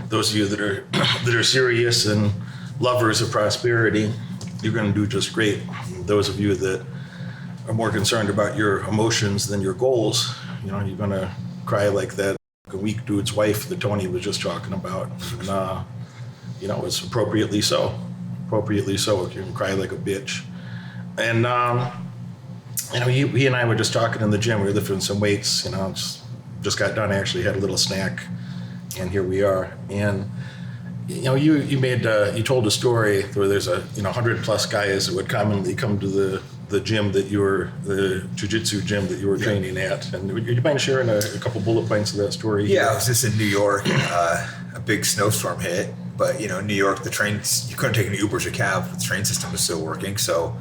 those of you that are that are serious and lovers of prosperity, you're going to do just great. Those of you that are more concerned about your emotions than your goals, you're going to cry like that weak dude's wife that Tony was just talking about. And, it's appropriately so. Appropriately so. You can cry like a bitch. And, he and I were just talking in the gym. We were lifting some weights, just got done. I actually had a little snack, and here we are. And, you told a story where there's 100 plus guys that would commonly come to the gym the Jiu-Jitsu gym that you were training at. And would you mind sharing a couple bullet points of that story? Yeah, I was just in New York, a big snowstorm hit. But, New York, the trains, you couldn't take any Ubers or cab. The train system was still working. So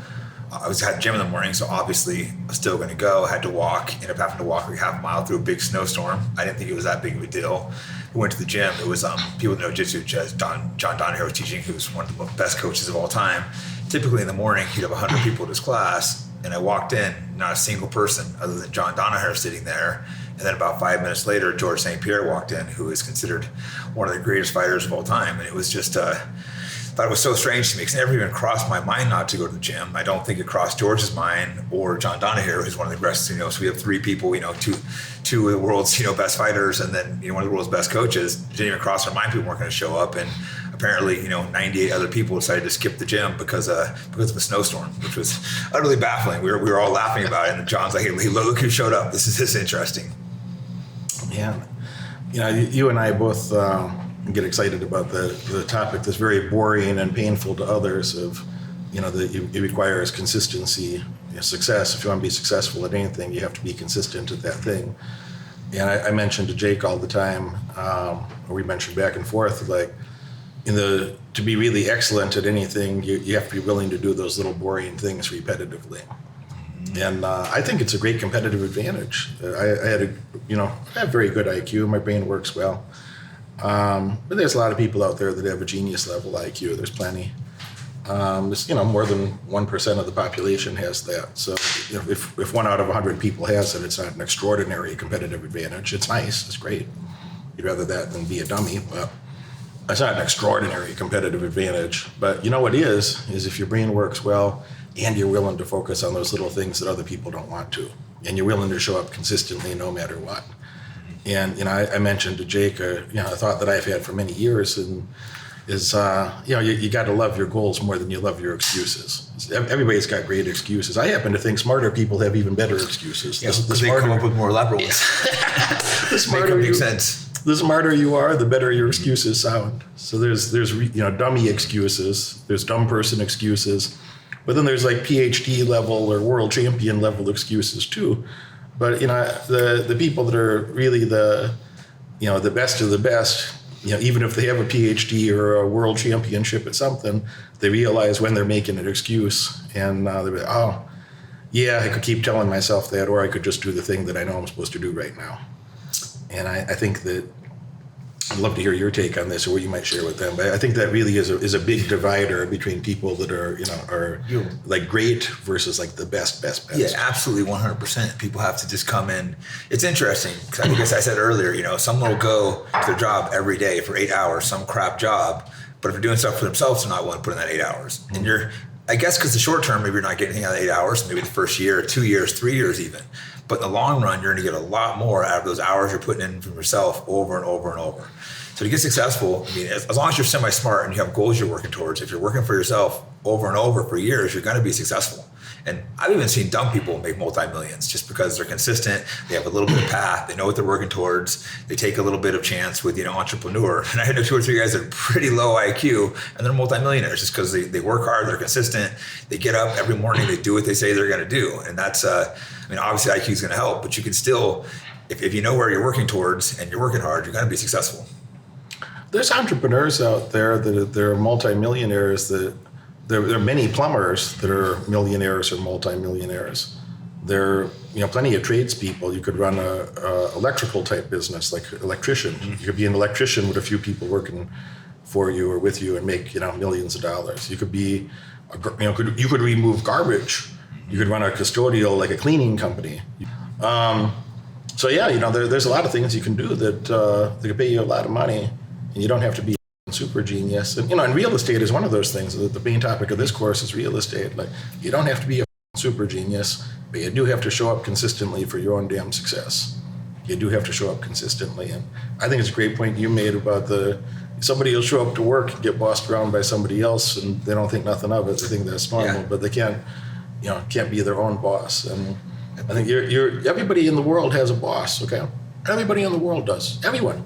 I had gym in the morning. So obviously I was still going to go. I had to walk, ended up having to walk like half a mile through a big snowstorm. I didn't think it was that big of a deal. We went to the gym. It was people that know Jiu-Jitsu, John Donahue was teaching, who's one of the best coaches of all time. Typically in the morning, he'd have 100 people at his class. And I walked in, not a single person other than John Donahue sitting there. And then about 5 minutes later, George St. Pierre walked in, who is considered one of the greatest fighters of all time. And it was just, thought it was so strange to me because it never even crossed my mind not to go to the gym. I don't think it crossed George's mind or John Donahue, who's one of the best, so we have three people, two of the world's, best fighters, and then, one of the world's best coaches. It didn't even cross our mind people weren't going to show up. And apparently, 98 other people decided to skip the gym because of a snowstorm, which was utterly baffling. We were all laughing about it. And John's like, hey, look who showed up. This is interesting. Yeah. You and I both get excited about the topic that's very boring and painful to others of, that it requires consistency, success. If you want to be successful at anything, you have to be consistent at that thing. And I mentioned to Jake all the time, or we mentioned back and forth, like, to be really excellent at anything, you have to be willing to do those little boring things repetitively. And I think it's a great competitive advantage. I have very good IQ. My brain works well. But there's a lot of people out there that have a genius level IQ. There's plenty. There's, more than 1% of the population has that. So if 1 out of 100 people has it, it's not an extraordinary competitive advantage. It's nice. It's great. You'd rather that than be a dummy, but it's not an extraordinary competitive advantage. But what is if your brain works well and you're willing to focus on those little things that other people don't want to, and you're willing to show up consistently no matter what. And, I mentioned to Jake, a thought that I've had for many years is, you got to love your goals more than you love your excuses. Everybody's got great excuses. I happen to think smarter people have even better excuses. Yeah, they come up with more elaborate ones. The smarter make sense. The smarter you are, the better your excuses sound. So there's dummy excuses, there's dumb person excuses, but then there's like PhD level or world champion level excuses too. But the people that are really the best of the best, even if they have a PhD or a world championship at something, they realize when they're making an excuse, and they're like, oh, yeah, I could keep telling myself that, or I could just do the thing that I know I'm supposed to do right now. And I think that I'd love to hear your take on this, or what you might share with them. But I think that really is a big divider between people that are like great versus like the best. Yeah, absolutely, 100%. People have to just come in. It's interesting because I think, as I said earlier, someone will go to their job every day for 8 hours, some crap job. But if they're doing stuff for themselves, they're not willing to put in that 8 hours. Mm-hmm. And I guess because the short term, maybe you're not getting anything out of 8 hours, maybe the first year, 2 years, 3 years even. But in the long run, you're going to get a lot more out of those hours you're putting in from yourself over and over and over. So to get successful, as long as you're semi-smart and you have goals you're working towards, if you're working for yourself over and over for years, you're going to be successful. And I've even seen dumb people make multi-millions just because they're consistent. They have a little bit of path. They know what they're working towards. They take a little bit of chance with, entrepreneur. And I know 2 or 3 guys that are pretty low IQ and they're multi-millionaires just because they work hard, they're consistent. They get up every morning, they do what they say they're going to do. And that's, obviously IQ is going to help, but you can still, if you know where you're working towards and you're working hard, you're going to be successful. There's entrepreneurs out there that they're multimillionaires. There are many plumbers that are millionaires or multimillionaires. There are plenty of tradespeople. You could run a electrical type business, like electrician. You could be an electrician with a few people working for you or with you and make millions of dollars. You could be, you could remove garbage. You could run a custodial, like a cleaning company. So yeah, there's a lot of things you can do that could pay you a lot of money. And you don't have to be a super genius. And, and real estate is one of those things. The main topic of this course is real estate. Like, you don't have to be a super genius, but you do have to show up consistently for your own damn success. You do have to show up consistently. And I think it's a great point you made about somebody will show up to work and get bossed around by somebody else and they don't think nothing of it. They think that's normal, but they can't be their own boss. And I think everybody in the world has a boss, okay? Everybody in the world does. Everyone.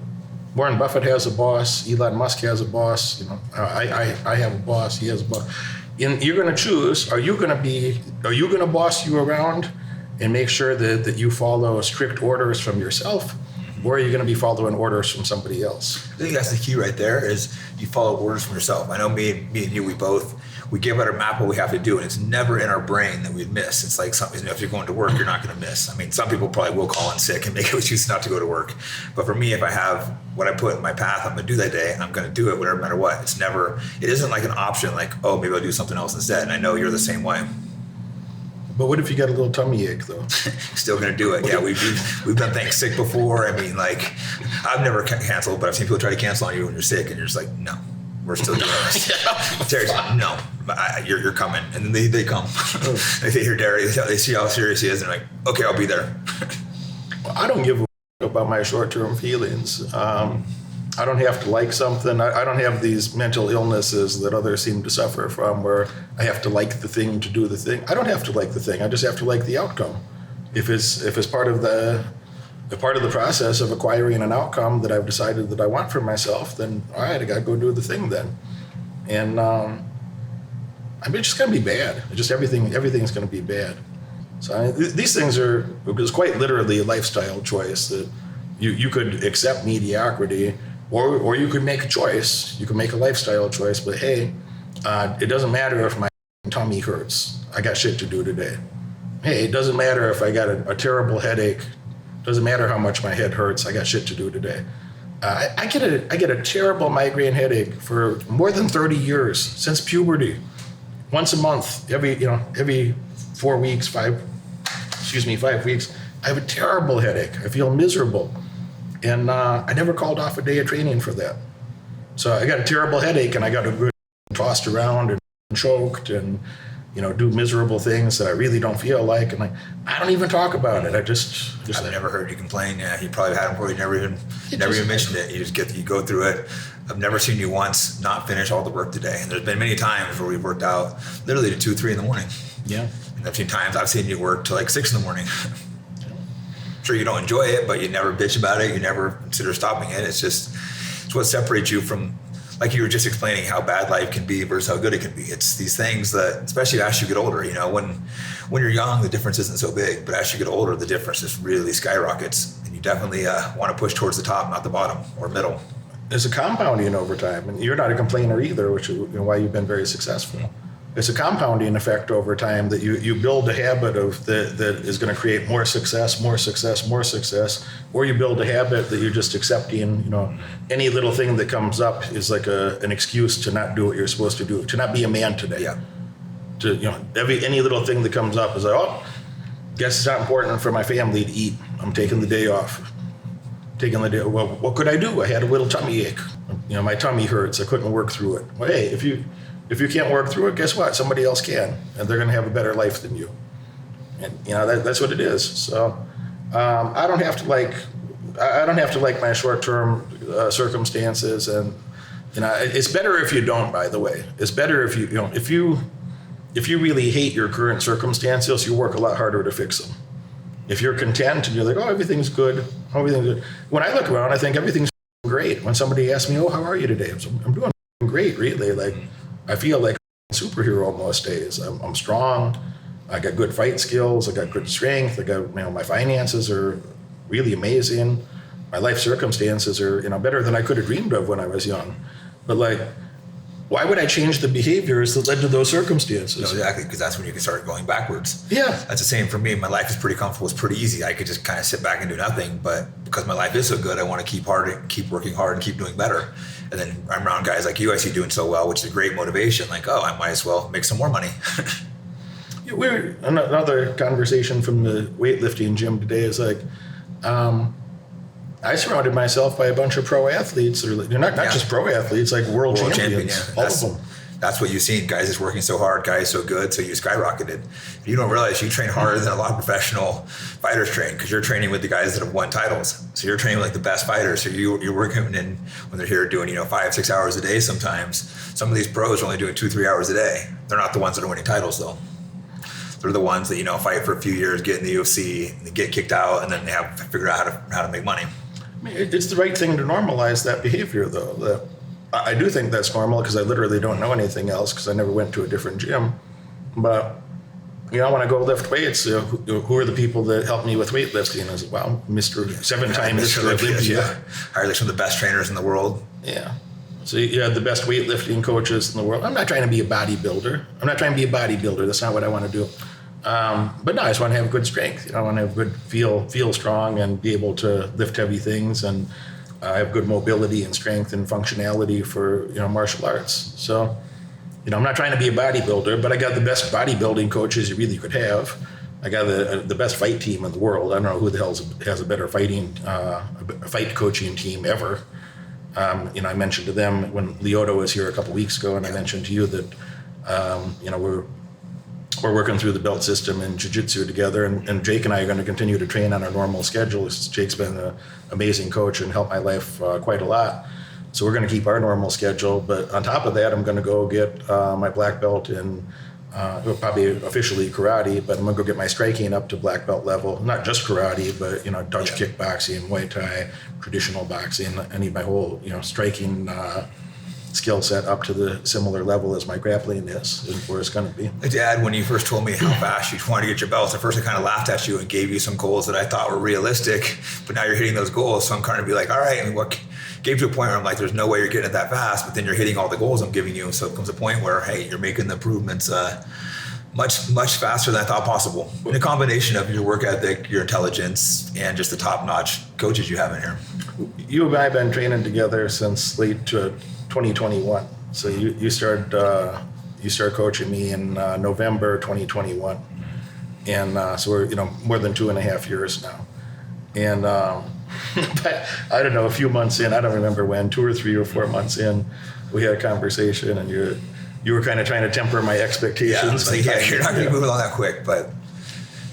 Warren Buffett has a boss. Elon Musk has a boss. I have a boss. He has a boss. And you're going to choose, are you going to boss you around and make sure that you follow strict orders from yourself, or are you going to be following orders from somebody else? I think that's the key right there, is you follow orders from yourself. I know me and you, we give out a map what we have to do, and it's never in our brain that we'd miss. It's like something, if you're going to work, you're not going to miss. I mean, some people probably will call in sick and make an excuse not to go to work. But for me, if I have what I put in my path, I'm going to do that day, and I'm going to do it no matter what. It isn't like an option like, oh, maybe I'll do something else instead. And I know you're the same way. But what if you got a little tummy ache, though? Still going to do it. Yeah, we've done things sick before. I mean, like, I've never canceled, but I've seen people try to cancel on you when you're sick, and you're just like, no, we're still doing this. Terry's like, no, you're coming. And then they come. They hear Derek, they see how serious he is, and they're like, okay, I'll be there. Well, I don't give a about my short-term feelings. I don't have to like something. I don't have these mental illnesses that others seem to suffer from, where I have to like the thing to do the thing. I don't have to like the thing. I just have to like the outcome. If it's part of the process of acquiring an outcome that I've decided that I want for myself, then all right, I got to go do the thing then. And it's just going to be bad. Everything's going to be bad. So these things it's quite literally a lifestyle choice that you could accept mediocrity. Or you could make a choice. You could make a lifestyle choice, but hey, it doesn't matter if my tummy hurts. I got shit to do today. Hey, it doesn't matter if I got a terrible headache. Doesn't matter how much my head hurts. I got shit to do today. I get a terrible migraine headache for more than 30 years, since puberty. Once a month, every 4 weeks, 5 weeks, I have a terrible headache. I feel miserable. And I never called off a day of training for that. So I got a terrible headache, and I got to be tossed around and choked and, do miserable things that I really don't feel like. And I don't even talk about it. I've never heard you complain. Yeah, you probably had them before. You never even mentioned it. You go through it. I've never seen you once not finish all the work today. And there's been many times where we've worked out literally to 2, 3 in the morning. Yeah. And a few times I've seen you work till like 6 in the morning. Sure, you don't enjoy it, but you never bitch about it. You never consider stopping it. It's what separates you from, like you were just explaining, how bad life can be versus how good it can be. It's these things that, especially as you get older, when you're young, the difference isn't so big, but as you get older, the difference just really skyrockets, and you definitely want to push towards the top, not the bottom or middle. There's a compounding over time, and you're not a complainer either, which is why you've been very successful. It's a compounding effect over time that you build a habit of that is going to create more success, or you build a habit that you're just accepting, any little thing that comes up is like an excuse to not do what you're supposed to do, to not be a man today. Yeah. Any little thing that comes up is like, oh, guess it's not important for my family to eat. I'm taking the day off. Well, what could I do? I had a little tummy ache. My tummy hurts. I couldn't work through it. Well, hey, if you can't work through it, guess what? Somebody else can, and they're going to have a better life than you. And that's what it is. So I don't have to like my short-term circumstances, and it's better if you don't. By the way, it's better if if you really hate your current circumstances, you work a lot harder to fix them. If you're content and you're like, oh, everything's good. When I look around, I think everything's great. When somebody asks me, oh, how are you today? I'm doing great, really. Like, I feel like a superhero most days. I'm strong. I got good fight skills. I got good strength. I got, my finances are really amazing. My life circumstances are, better than I could have dreamed of when I was young. But why would I change the behaviors that led to those circumstances? No, exactly, because that's when you can start going backwards. Yeah. That's the same for me. My life is pretty comfortable. It's pretty easy. I could just kind of sit back and do nothing. But because my life is so good, I want to keep working hard and keep doing better. And then I'm around guys like you I see doing so well, which is a great motivation. Like, oh, I might as well make some more money. We're another conversation from the weightlifting gym today is like, I surrounded myself by a bunch of pro athletes. They're not just pro athletes, like world champions. All of them. That's what you've seen. Guys just working so hard, guys so good, so you skyrocketed. You don't realize you train harder than a lot of professional fighters train because you're training with the guys that have won titles. So you're training with like the best fighters. So you're working in when they're here doing 5-6 hours a day. Sometimes some of these pros are only doing 2-3 hours a day. They're not the ones that are winning titles though. They're the ones that fight for a few years, get in the UFC, and they get kicked out, and then they have to figure out how to make money. I mean, it's the right thing to normalize that behavior, though. I do think that's normal because I literally don't know anything else because I never went to a different gym. But, when I go lift weights, who are the people that help me with weightlifting? I said, well, seven-time Mr. Olympia. Hired some of the best trainers in the world. Yeah. So you have the best weightlifting coaches in the world. I'm not trying to be a bodybuilder. That's not what I want to do. But no, I just want to have good strength. I want to have good feel strong and be able to lift heavy things and have good mobility and strength and functionality for martial arts. So, I'm not trying to be a bodybuilder, but I got the best bodybuilding coaches you really could have. I got the best fight team in the world. I don't know who the hell has a better fight coaching team ever. I mentioned to them when Leota was here a couple weeks ago, and I mentioned to you that we're working through the belt system in Jiu-Jitsu together, and Jake and I are going to continue to train on our normal schedule. Jake's been an amazing coach and helped my life quite a lot. So we're going to keep our normal schedule, but on top of that, I'm going to go get my black belt in probably officially karate, but I'm going to go get my striking up to black belt level. Not just karate, but Dutch kickboxing, Muay Thai, traditional boxing. I need my whole striking skill set up to the similar level as my grappling is and where it's going to be. Dad, when you first told me how fast you wanted to get your belts, at first I kind of laughed at you and gave you some goals that I thought were realistic, but now you're hitting those goals. So I'm kind of be like, all right, what gave to a point where I'm like, there's no way you're getting it that fast, but then you're hitting all the goals I'm giving you. So it comes a point where, hey, you're making the improvements much faster than I thought possible. In a combination of your work ethic, your intelligence, and just the top-notch coaches you have in here. You and I have been training together since late 2021. So you started coaching me in November 2021, and so we're more than 2.5 years now. And but I don't know, a few months in, I don't remember when, 2 or 3 or 4 months in, we had a conversation, and you were kind of trying to temper my expectations. You're not going to move along that quick, but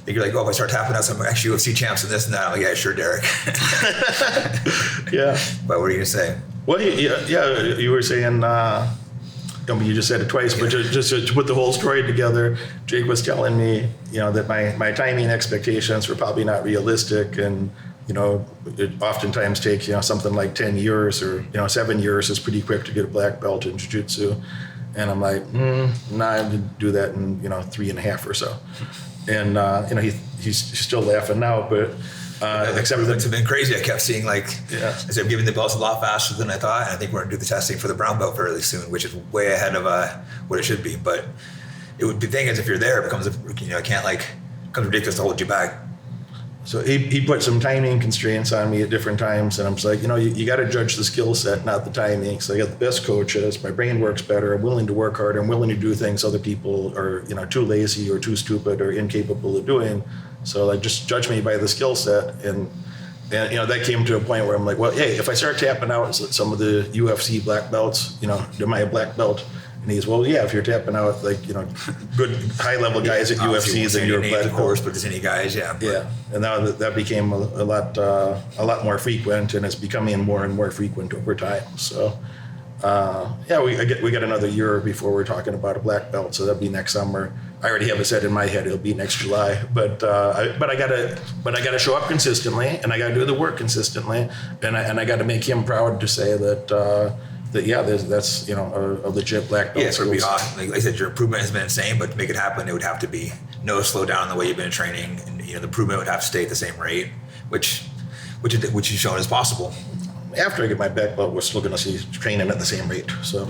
you're like, if I start tapping out some UFC champs and this and that, I'm like, yeah, sure, Derek. Yeah. But what are you going to say? Well, you were saying, you just said it twice, but just to put the whole story together, Jake was telling me, that my timing expectations were probably not realistic, and it oftentimes takes something like 10 years or 7 years is pretty quick to get a black belt in jiu-jitsu, and I'm like, I didn't do that in 3.5 or so, and he's still laughing now, but. Except it's been crazy. I kept seeing I said, I'm giving the belts a lot faster than I thought, and I think we're going to do the testing for the brown belt fairly soon, which is way ahead of what it should be. But it would be the thing is, if you're there, it becomes becomes ridiculous to hold you back. So he put some timing constraints on me at different times, and I'm just like, you got to judge the skill set, not the timing. So I got the best coaches. My brain works better. I'm willing to work harder. I'm willing to do things other people are too lazy or too stupid or incapable of doing. So just judge me by the skill set, and that came to a point where I'm like, well, hey, if I start tapping out some of the UFC black belts, am I a black belt? And he's, well, yeah, if you're tapping out good high level guys at UFC, then you're a black belt. Of course, but there's any guys, yeah. Yeah, and now that became a lot more frequent, and it's becoming more and more frequent over time. So. We got another year before we're talking about a black belt, so that'll be next summer. I already have it set in my head; it'll be next July. But I gotta show up consistently, and I gotta do the work consistently, and I gotta make him proud to say that's a legit black belt. Yeah, it's gonna be awesome. Like I said, your improvement has been insane, but to make it happen, it would have to be no slow down the way you've been training, and the improvement would have to stay at the same rate, which you've shown is possible. After I get my black belt, we're still going to see training at the same rate. So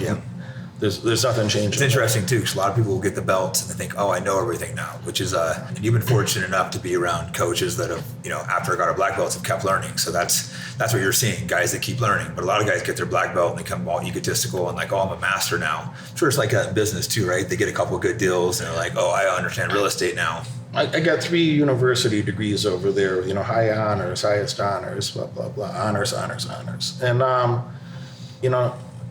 there's nothing changing. It's interesting too, because a lot of people will get the belt and they think, oh, I know everything now, which is and you've been fortunate enough to be around coaches that have, after I got our black belts, have kept learning. So that's what you're seeing, guys that keep learning. But a lot of guys get their black belt and they become all egotistical and like, oh, I'm a master now. I'm sure it's like that in business too, right? They get a couple of good deals and they're like, oh, I understand real estate now. I got 3 university degrees over there, high honors, highest honors, blah, blah, blah, honors. And,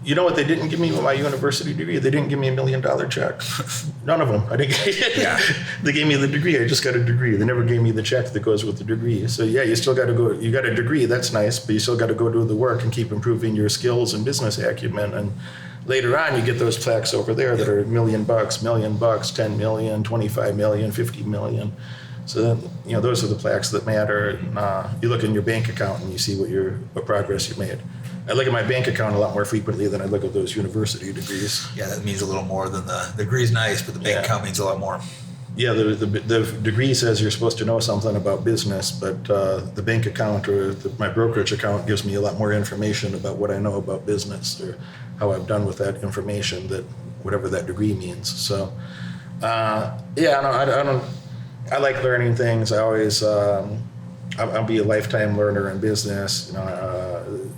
you know what they didn't give me with my university degree? They didn't give me $1 million check. None of them. I didn't Yeah. They gave me the degree. I just got a degree. They never gave me the check that goes with the degree. So yeah, you still got to go. You got a degree. That's nice, but you still got to go do the work and keep improving your skills and business acumen. And later on, you get those plaques over there that are $1 million, $1 million, 10 million, 25 million, 50 million. So then, those are the plaques that matter. And, you look in your bank account and you see what progress you made. I look at my bank account a lot more frequently than I look at those university degrees. Yeah, that means a little more than the degree's nice, but the bank account means a lot more. Yeah, the degree says you're supposed to know something about business, but the bank account or my brokerage account gives me a lot more information about what I know about business or how I've done with that information, that whatever that degree means. So, I like learning things. I always, I'll be a lifetime learner in business.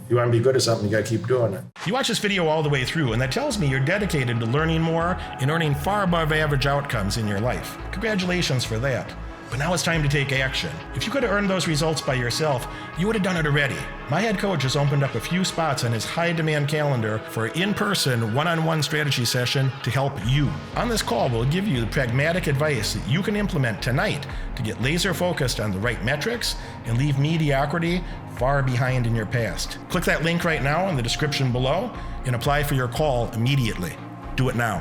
You want to be good at something, you got to keep doing it. You watch this video all the way through, and that tells me you're dedicated to learning more and earning far above average outcomes in your life. Congratulations for that. But now it's time to take action. If you could have earned those results by yourself, you would have done it already. My head coach has opened up a few spots on his high-demand calendar for an in-person, one-on-one strategy session to help you. On this call, we'll give you the pragmatic advice that you can implement tonight to get laser-focused on the right metrics and leave mediocrity far behind in your past. Click that link right now in the description below and apply for your call immediately. Do it now.